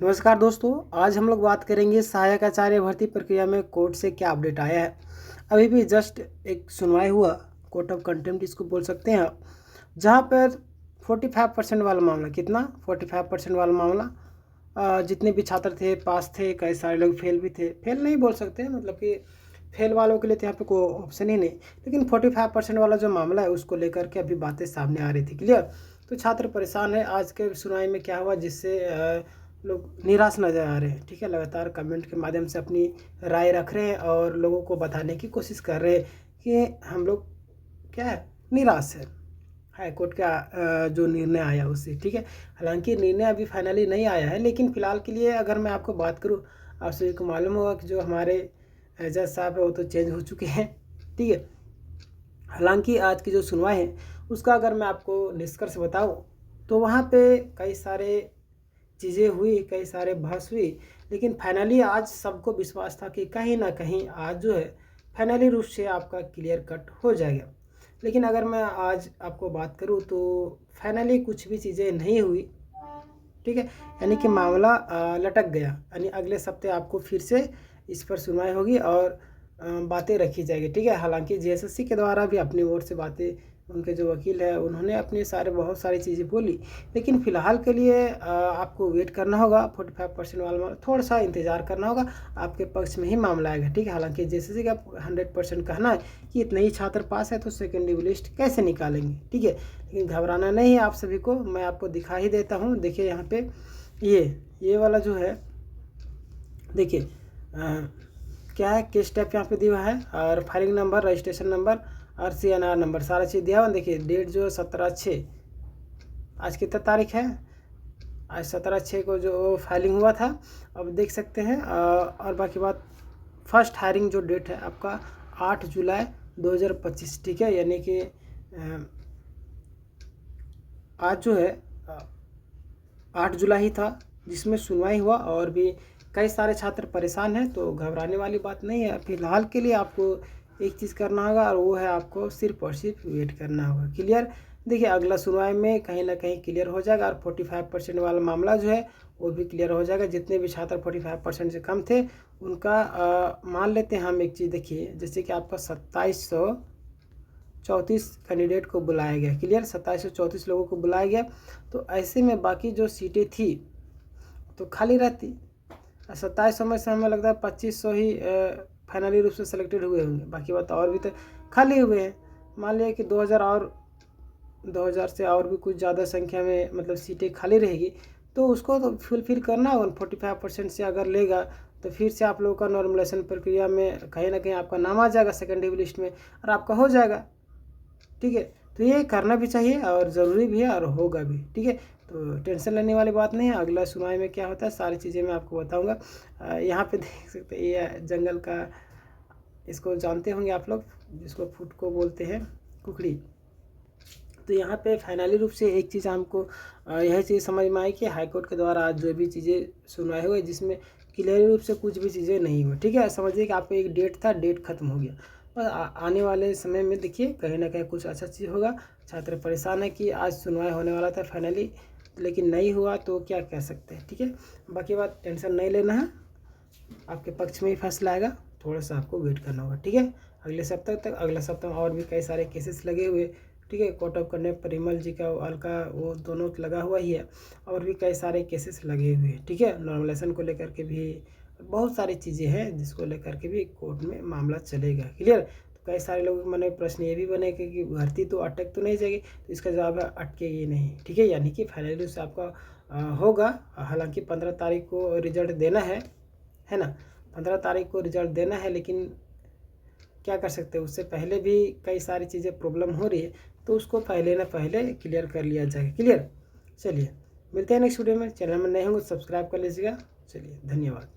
नमस्कार दोस्तों, आज हम लोग बात करेंगे सहायक आचार्य भर्ती प्रक्रिया में कोर्ट से क्या अपडेट आया है। अभी भी जस्ट एक सुनवाई हुआ, कोर्ट ऑफ कंटेम्प्ट इसको बोल सकते हैं आप, जहाँ पर 45% वाला मामला, कितना 45% वाला मामला, जितने भी छात्र थे पास थे, कई सारे लोग फेल भी थे। फेल नहीं बोल सकते, मतलब कि फेल वालों के लिए तो यहाँ पे कोई ऑप्शन ही नहीं, लेकिन 45% वाला जो मामला है उसको लेकर के अभी बातें सामने आ रही थी। क्लियर। तो छात्र परेशान है। आज के सुनवाई में क्या हुआ, जिससे लोग निराश नज़र आ रहे हैं। ठीक है, लगातार कमेंट के माध्यम से अपनी राय रख रहे हैं और लोगों को बताने की कोशिश कर रहे हैं कि हम लोग क्या है, निराश है हाई कोर्ट का जो निर्णय आया उससे। ठीक है, हालांकि निर्णय अभी फाइनली नहीं आया है, लेकिन फ़िलहाल के लिए अगर मैं आपको बात करूँ, आप सभी को मालूम होगा कि जो हमारे जज साहब है वो तो चेंज हो चुके हैं। ठीक है, हालांकि आज की जो सुनवाई है उसका अगर मैं आपको निष्कर्ष बताऊँ तो वहाँ पे कई सारे चीज़ें हुई, कई सारे बहस हुई, लेकिन फाइनली आज सबको विश्वास था कि कहीं ना कहीं आज जो है फाइनली रूप से आपका क्लियर कट हो जाएगा। लेकिन अगर मैं आज आपको बात करूं तो फाइनली कुछ भी चीज़ें नहीं हुई। ठीक है, यानी कि मामला लटक गया, यानी अगले सप्ते आपको फिर से इस पर सुनवाई होगी और बातें रखी जाएगी। ठीक है, हालांकि जेएसएससी के द्वारा भी अपनी ओर से बातें, उनके जो वकील है उन्होंने अपनी बहुत सारी चीज़ें बोली, लेकिन फ़िलहाल के लिए आपको वेट करना होगा। 45% वाला थोड़ा सा इंतज़ार करना होगा, आपके पक्ष में ही मामला आएगा। ठीक है, हालांकि जेएसएससी का 100% कहना है कि इतने ही छात्र पास है तो सेकेंडरी लिस्ट कैसे निकालेंगे। ठीक है, लेकिन घबराना नहीं है आप सभी को, मैं आपको दिखा ही देता हूँ। देखिए यहाँ पे ये वाला जो है, देखिए क्या है, केस टाइप यहाँ पे दिया है और फाइलिंग नंबर, रजिस्ट्रेशन नंबर और CNR नंबर, सारा चीज़ दिया हुआ। देखिए डेट जो 17/6, आज कितना तारीख है, आज 17/6 को जो फाइलिंग हुआ था। अब देख सकते हैं और बाकी बात, फर्स्ट हायरिंग जो डेट है आपका 8 जुलाई 2025। ठीक है, यानी कि आज जो है 8 जुलाई ही था जिसमें सुनवाई हुआ, और भी कई सारे छात्र परेशान हैं। तो घबराने वाली बात नहीं है। फिलहाल के लिए आपको एक चीज़ करना होगा और वो है आपको सिर्फ और सिर्फ वेट करना होगा। क्लियर। देखिए अगला सुनवाई में कहीं ना कहीं क्लियर हो जाएगा और 45% वाला मामला जो है वो भी क्लियर हो जाएगा। जितने भी छात्र 45% से कम थे उनका मान लेते हैं हम एक चीज़। देखिए जैसे कि आपका 2734 कैंडिडेट को बुलाया गया। क्लियर, 2734 लोगों को बुलाया गया। तो ऐसे में बाकी जो सीटें थी तो खाली रहती। 2700 में से हमें लगता है 2500 ही फाइनली रूप से सिलेक्टेड हुए होंगे, बाकी बात और भी तो खाली हुए हैं। मान लिया कि 2000 से और भी कुछ ज़्यादा संख्या में मतलब सीटें खाली रहेगी, तो उसको तो फुलफिल करना होगा। 45% से अगर लेगा तो फिर से आप लोगों का नॉर्मलाइजेशन प्रक्रिया में कहीं ना कहीं आपका नाम आ जाएगा सेकेंडरी लिस्ट में और आपका हो जाएगा। ठीक है, तो ये करना भी चाहिए और ज़रूरी भी है और होगा भी। ठीक है, तो टेंशन लेने वाली बात नहीं है। अगला सुनवाई में क्या होता है सारी चीज़ें मैं आपको बताऊंगा। यहाँ पे देख सकते हैं ये जंगल का, इसको जानते होंगे आप लोग, जिसको फूट को बोलते हैं, कुकड़ी। तो यहाँ पे फाइनली रूप से एक चीज़ हमको यह चीज़ समझ में आई कि हाईकोर्ट के द्वारा आज जो भी चीज़ें सुनवाई हुई जिसमें क्लियर रूप से कुछ भी चीज़ें नहीं हुई। ठीक है, समझिए कि आपको एक डेट था, डेट खत्म हो गया। बस आने वाले समय में देखिए कहीं ना कहीं कुछ अच्छा चीज़ होगा। छात्र परेशान है कि आज सुनवाई होने वाला था फाइनली, लेकिन नहीं हुआ, तो क्या कह सकते हैं। ठीक है, बाकी बात टेंशन नहीं लेना है, आपके पक्ष में ही फैसला आएगा। थोड़ा सा आपको वेट करना होगा। ठीक है, अगले सप्ताह तक, अगला सप्ताह और भी कई सारे केसेस लगे हुए। ठीक है, कोर्ट ऑफ कंटेम्प्ट परिमल जी का, अलका, वो दोनों लगा हुआ ही है, और भी कई सारे केसेस लगे हुए हैं। ठीक है, नॉर्मलाइजेशन को लेकर के भी बहुत सारी चीज़ें हैं जिसको लेकर के भी कोर्ट में मामला चलेगा। क्लियर। तो कई सारे लोगों के मन में प्रश्न ये भी बने कि भर्ती तो अटक तो नहीं जाएगी, तो इसका जवाब है अटकेगी नहीं। ठीक है, यानी कि फाइनली से आपका होगा। हालांकि 15 तारीख को रिजल्ट देना है ना, 15 तारीख को रिजल्ट देना है, लेकिन क्या कर सकते हैं, उससे पहले भी कई सारी चीज़ें प्रॉब्लम हो रही है, तो उसको पहले ना पहले क्लियर कर लिया जाएगा। क्लियर। चलिए मिलते हैं नेक्स्ट वीडियो में। चैनल में नए होंगे सब्सक्राइब कर लीजिएगा। चलिए धन्यवाद।